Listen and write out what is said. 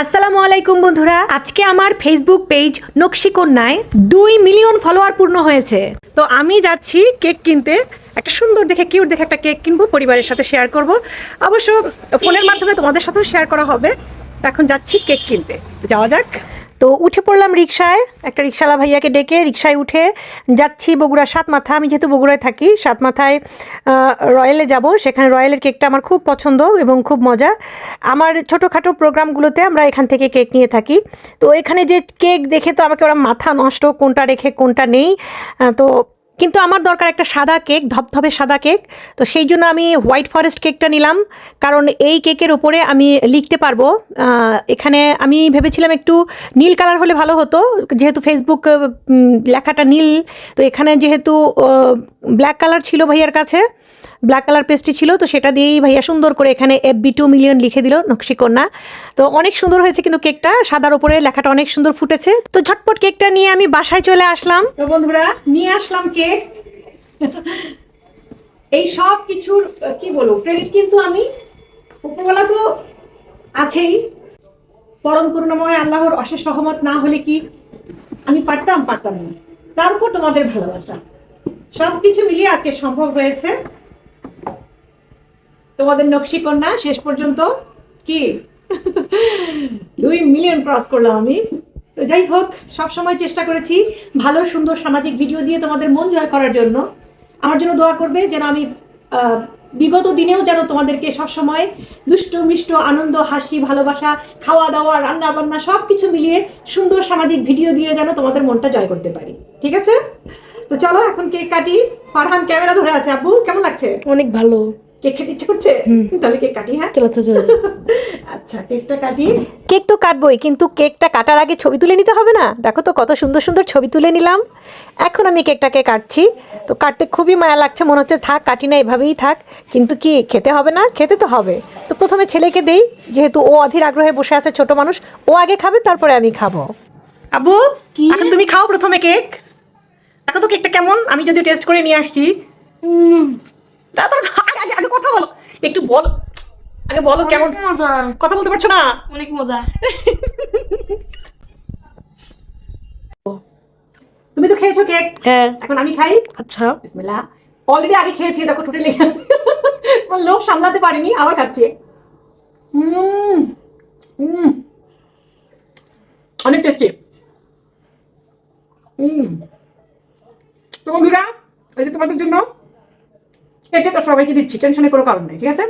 আসসালামু আলাইকুম বন্ধুরা, আজকে আমার ফেসবুক পেজ নকশিকন্যায় 2 মিলিয়ন ফলোয়ার পূর্ণ হয়েছে। তো আমি যাচ্ছি কেক কিনতে, একটা সুন্দর দেখে কিউট দেখে একটা কেক কিনবো, পরিবারের সাথে শেয়ার করব। অবশ্য ফোনের মাধ্যমে তোমাদের সাথেও শেয়ার করা হবে। এখন যাচ্ছি কেক কিনতে, যাওয়া যাক। তো উঠে পড়লাম রিক্সায়, একটা রিক্সাওয়ালা ভাইয়াকে ডেকে রিক্সায় উঠে যাচ্ছি বগুড়া সাতমাথা। আমি যেহেতু বগুড়ায় থাকি, সাতমাথায় রয়্যালে যাব। সেখানে রয়্যালের কেকটা আমার খুব পছন্দ এবং খুব মজা। আমার ছোটোখাটো প্রোগ্রামগুলোতে আমরা এখান থেকে কেক নিয়ে থাকি। তো এখানে যে কেক দেখে তো আমাকে ওরা মাথা নষ্ট, কোনটা রেখে কোনটা নেই। তো কিন্তু আমার দরকার একটা সাদা কেক, ধবধবে সাদা কেক। তো সেই জন্য আমি হোয়াইট ফরেস্ট কেকটা নিলাম, কারণ এই কেকের ওপরে আমি লিখতে পারবো। এখানে আমি ভেবেছিলাম একটু নীল কালার হলে ভালো হতো, যেহেতু ফেসবুক লেখাটা নীল। তো এখানে যেহেতু ব্ল্যাক কালার ছিল ভাইয়ার কাছে, ব্ল্যাক কালার পেস্ট্রি ছিল, তো সেটা দিয়েই ভাইয়া সুন্দর করে এখানে FB 2 মিলিয়ন লিখে দিল, নকশিকন্যা। তো অনেক সুন্দর হয়েছে কিন্তু কেকটা, সাদার ওপরে লেখাটা অনেক সুন্দর ফুটেছে। তো ঝটপট কেকটা নিয়ে আমি বাসায় চলে আসলাম। তো বন্ধুরা, নিয়ে আসলাম কেক। এই সব কিছুর কি বলবো, ক্রেডিট কিন্তু আমি, উপরওয়ালা তো আছেই, পরম করুণাময় আল্লাহর অশেষ রহমত না হলে কি আমি পারতাম না। তার উপর তোমাদের ভালোবাসা, সবকিছু মিলিয়ে আজকে সম্ভব হয়েছে। তোমাদের নকশিকন্যা শেষ পর্যন্ত কি 2 মিলিয়ন ক্রস করলাম আমি। তো যাই হোক, সবসময় চেষ্টা করেছি ভালো সুন্দর সামাজিক ভিডিও দিয়ে তোমাদের মন জয় করার জন্য। আমার জন্য দোয়া করবে যেন আমি বিগত দিনেও যেন তোমাদেরকে সবসময় দুষ্ট মিষ্ট আনন্দ, হাসি, ভালোবাসা, খাওয়া দাওয়া, রান্না বান্না সব কিছু মিলিয়ে সুন্দর সামাজিক ভিডিও দিয়ে যেন তোমাদের মনটা জয় করতে পারি। ঠিক আছে? তো চলো এখন কেক কাটি। ফারহান ক্যামেরা ধরে আছে। আব্বু কেমন লাগছে? অনেক ভালো। কেক খেতে ইচ্ছে করছে? তাহলে কেক কাটি। হ্যাঁ চলো। আচ্ছা, কেকটা কাটি। কেক তো কাটবই, কিন্তু কেকটা কাটার আগে ছবি তুলে নিতে হবে না? দেখো তো কত সুন্দর সুন্দর ছবি তুলে নিলাম। এখন আমি কেকটাকে কাটছি। তো কাটতে খুবই মায়া লাগছে, মনে হচ্ছে থাক কাটি না, এভাবেই থাক। কিন্তু কি খেতে হবে না? খেতে তো হবে। তো প্রথমে ছেলেকে দেই, যেহেতু ও অধীর আগ্রহে বসে আছে, ছোট মানুষ, ও আগে খাবে, তারপরে আমি খাবো। আব্বু, এখন তুমি খাও প্রথমে কেক। দেখো তো কেকটা কেমন, আমি যদি টেস্ট করে নিয়ে আসছি। আগে কথা বলো, একটু বলো, আগে বলো কেমন। মজা। কথা বলতে পারছো না? অনেক মজা। তুমি তো খেয়েছো কেক, হ্যাঁ। এখন আমি খাই। আচ্ছা। বিসমিল্লাহ। অলরেডি আগে খেয়েছি, দেখো ঠোঁটে লেগে লোভ সামলাতে পারিনি, আবার খাচ্ছি। অনেক টেস্টি। তো বন্ধুরা, এই যে তোমাদের জন্য এটা তো সবাইকে দিচ্ছি, টেনশনের কোনো কারণ নেই। ঠিক আছে?